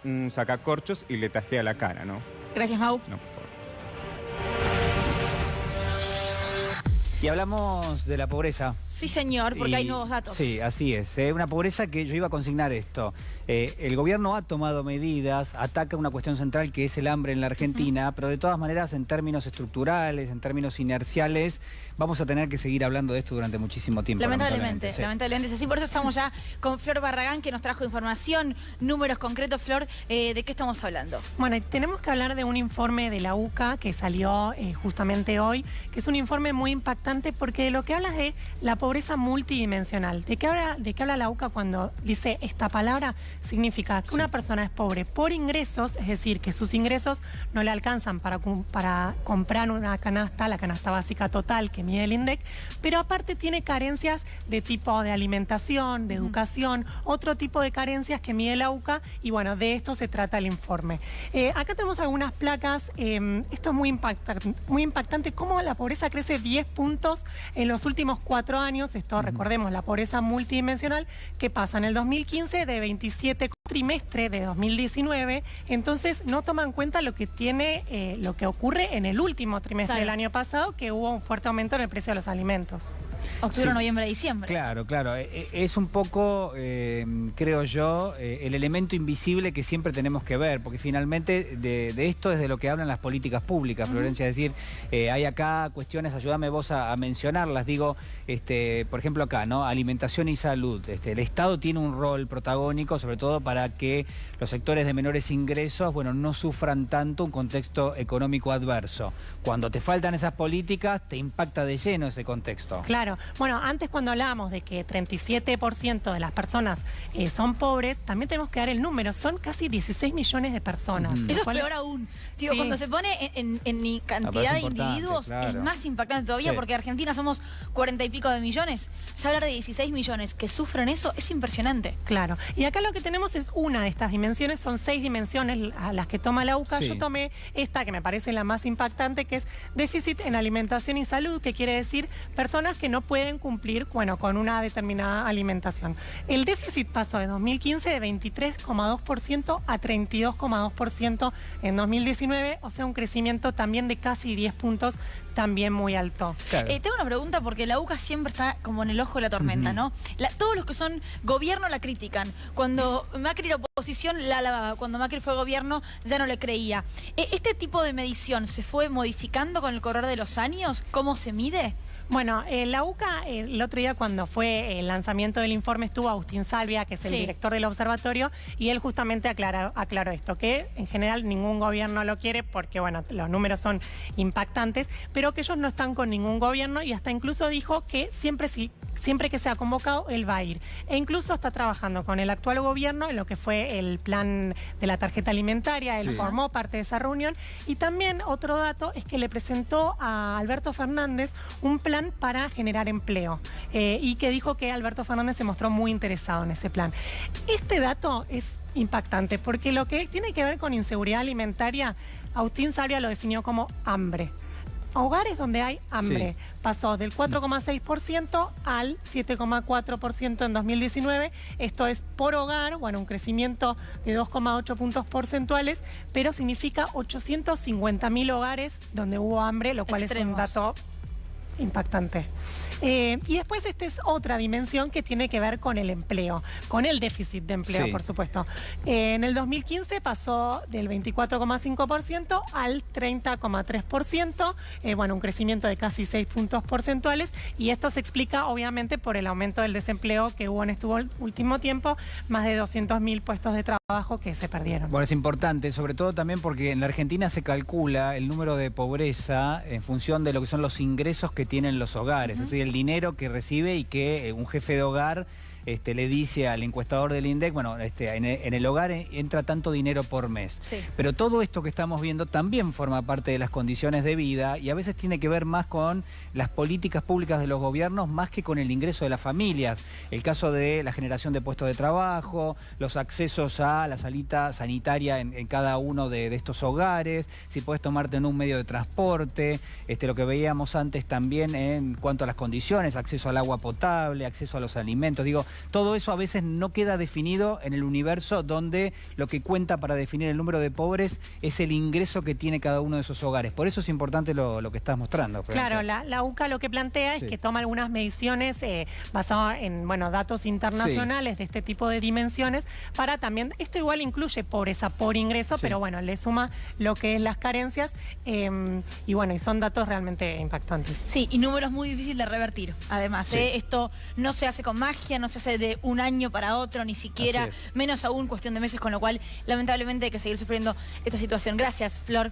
un sacacorchos y le tajea la cara, ¿no? Gracias, Mau. No, por favor. Y hablamos de la pobreza. Sí, señor, porque hay nuevos datos. Sí, así es. Una pobreza que yo iba a consignar esto. El gobierno ha tomado medidas, ataca una cuestión central que es el hambre en la Argentina, pero de todas maneras en términos estructurales, en términos inerciales, vamos a tener que seguir hablando de esto durante muchísimo tiempo. Lamentablemente, sí. lamentablemente es así. Por eso estamos ya con Flor Barragán, que nos trajo información, números concretos. Flor, ¿de qué estamos hablando? Bueno, tenemos que hablar de un informe de la UCA que salió justamente hoy, que es un informe muy impactante porque de lo que habla es de la pobreza multidimensional. ¿De qué habla la UCA cuando dice esta palabra? Significa que una persona es pobre por ingresos, es decir, que sus ingresos no le alcanzan para comprar una canasta, la canasta básica total que mide el INDEC, pero aparte tiene carencias de tipo de alimentación, de educación, otro tipo de carencias que mide la UCA, y bueno, de esto se trata el informe. Acá tenemos algunas placas. Esto es muy impactante, cómo la pobreza crece 10 puntos en los últimos 4 años. Esto, recordemos, la pobreza multidimensional, que pasa en el 2015 de 27 trimestre de 2019, entonces no toma en cuenta lo que ocurre en el último trimestre del año pasado, que hubo un fuerte aumento en el precio de los alimentos. Octubre, noviembre, diciembre. Claro, claro. Es un poco, creo yo, el elemento invisible que siempre tenemos que ver, porque finalmente de esto es de lo que hablan las políticas públicas, Florencia. Es decir, hay acá cuestiones, ayúdame vos a mencionarlas. Digo, por ejemplo acá, ¿no? Alimentación y salud. El Estado tiene un rol protagónico, sobre todo para que los sectores de menores ingresos, bueno, no sufran tanto un contexto económico adverso. Cuando te faltan esas políticas, te impacta de lleno ese contexto. Claro. Bueno, antes cuando hablábamos de que 37% de las personas son pobres, también tenemos que dar el número. Son casi 16 millones de personas. Eso es peor aún. Digo, cuando se pone en cantidad de individuos, claro, es más impactante todavía, porque Argentina somos 40 y pico de millones. Ya hablar de 16 millones que sufren eso es impresionante. Claro. Y acá lo que tenemos es una de estas dimensiones. Son 6 dimensiones a las que toma la UCA. Yo tomé esta que me parece la más impactante, que es déficit en alimentación y salud, que quiere decir personas que no pueden cumplir, bueno, con una determinada alimentación. El déficit pasó de 2015 de 23,2% a 32,2% en 2019, o sea, un crecimiento también de casi 10 puntos, también muy alto. Claro. Tengo una pregunta, porque la UCA siempre está como en el ojo de la tormenta, ¿no? Todos los que son gobierno la critican. Cuando Macri era oposición, la alababa. Cuando Macri fue gobierno, ya no le creía. ¿Este tipo de medición se fue modificando con el correr de los años? ¿Cómo se mide? Bueno, la UCA, el otro día cuando fue el lanzamiento del informe, estuvo Agustín Salvia, que es el director del observatorio, y él justamente aclaró esto, que en general ningún gobierno lo quiere porque, bueno, los números son impactantes, pero que ellos no están con ningún gobierno, y hasta incluso dijo que siempre que sea convocado, él va a ir. E incluso está trabajando con el actual gobierno en lo que fue el plan de la tarjeta alimentaria. Él formó parte de esa reunión. Y también otro dato es que le presentó a Alberto Fernández un plan para generar empleo. Y que dijo que Alberto Fernández se mostró muy interesado en ese plan. Este dato es impactante porque lo que tiene que ver con inseguridad alimentaria, Agustín Salvia lo definió como hambre. Hogares donde hay hambre. Pasó del 4,6% al 7,4% en 2019. Esto es por hogar, bueno, un crecimiento de 2,8 puntos porcentuales, pero significa 850.000 hogares donde hubo hambre, lo cual es un dato impactante. Y después esta es otra dimensión que tiene que ver con el empleo, con el déficit de empleo, por supuesto. En el 2015 pasó del 24,5% al 30,3%, bueno, un crecimiento de casi 6 puntos porcentuales, y esto se explica obviamente por el aumento del desempleo que hubo en este último tiempo, más de 200.000 puestos de trabajo que se perdieron. Bueno, es importante, sobre todo también porque en la Argentina se calcula el número de pobreza en función de lo que son los ingresos que tienen los hogares, es decir, el dinero que recibe y que un jefe de hogar le dice al encuestador del INDEC, bueno, en el hogar entra tanto dinero por mes. Pero todo esto que estamos viendo también forma parte de las condiciones de vida y a veces tiene que ver más con las políticas públicas de los gobiernos más que con el ingreso de las familias. El caso de la generación de puestos de trabajo, los accesos a la salita sanitaria en cada uno de estos hogares, si podés tomarte en un medio de transporte, lo que veíamos antes también en cuanto a las condiciones, acceso al agua potable, acceso a los alimentos. Digo, todo eso a veces no queda definido en el universo donde lo que cuenta para definir el número de pobres es el ingreso que tiene cada uno de esos hogares. Por eso es importante lo que estás mostrando, Florencia. Claro, la UCA lo que plantea es que toma algunas mediciones basadas en datos internacionales de este tipo de dimensiones para también, esto igual incluye pobreza por ingreso, pero bueno, le suma lo que es las carencias y bueno, y son datos realmente impactantes. Sí, y números muy difíciles de revertir, además. Esto no se hace con magia, no se hace de un año para otro, ni siquiera, menos aún cuestión de meses, con lo cual lamentablemente hay que seguir sufriendo esta situación. Gracias, Flor.